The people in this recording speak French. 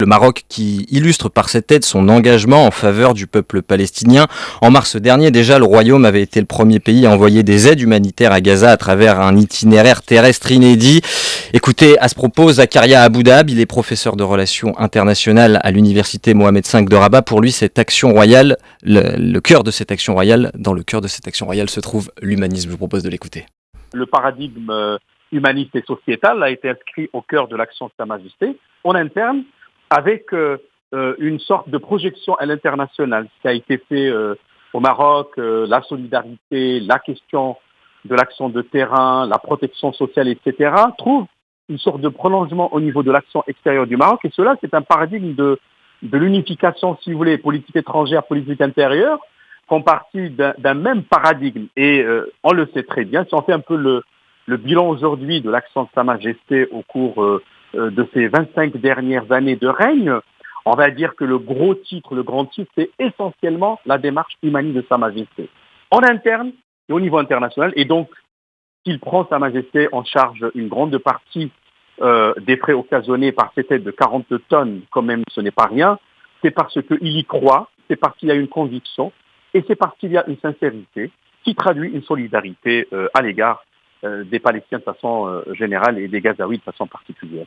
Le Maroc qui illustre par cette aide son engagement en faveur du peuple palestinien. En mars dernier, déjà, le Royaume avait été le premier pays à envoyer des aides humanitaires à Gaza à travers un itinéraire terrestre inédit. Écoutez, à ce propos, Zakaria Aboudab, il est professeur de relations internationales à l'université Mohamed V de Rabat. Pour lui, cette action royale, le cœur de cette action royale, dans le cœur de cette action royale se trouve l'humanisme. Je vous propose de l'écouter. Le paradigme humaniste et sociétal a été inscrit au cœur de l'action de Sa Majesté, en interne, avec une sorte de projection à l'international. Ce qui a été fait au Maroc, la solidarité, la question de l'action de terrain, la protection sociale, etc., trouve une sorte de prolongement au niveau de l'action extérieure du Maroc. Et cela, c'est un paradigme de l'unification, si vous voulez, politique étrangère, politique intérieure, font partie d'un même paradigme. Et on le sait très bien, si on fait un peu le bilan aujourd'hui de l'action de Sa Majesté au cours de ces 25 dernières années de règne, on va dire que le grand titre, c'est essentiellement la démarche humaniste de Sa Majesté, en interne et au niveau international. Et donc, s'il prend Sa Majesté en charge une grande partie des frais occasionnés par cette aide de 40 tonnes, quand même, ce n'est pas rien, c'est parce qu'il y croit, c'est parce qu'il y a une conviction, et c'est parce qu'il y a une sincérité qui traduit une solidarité à l'égard des Palestiniens de façon générale et des Gazaouis de façon particulière.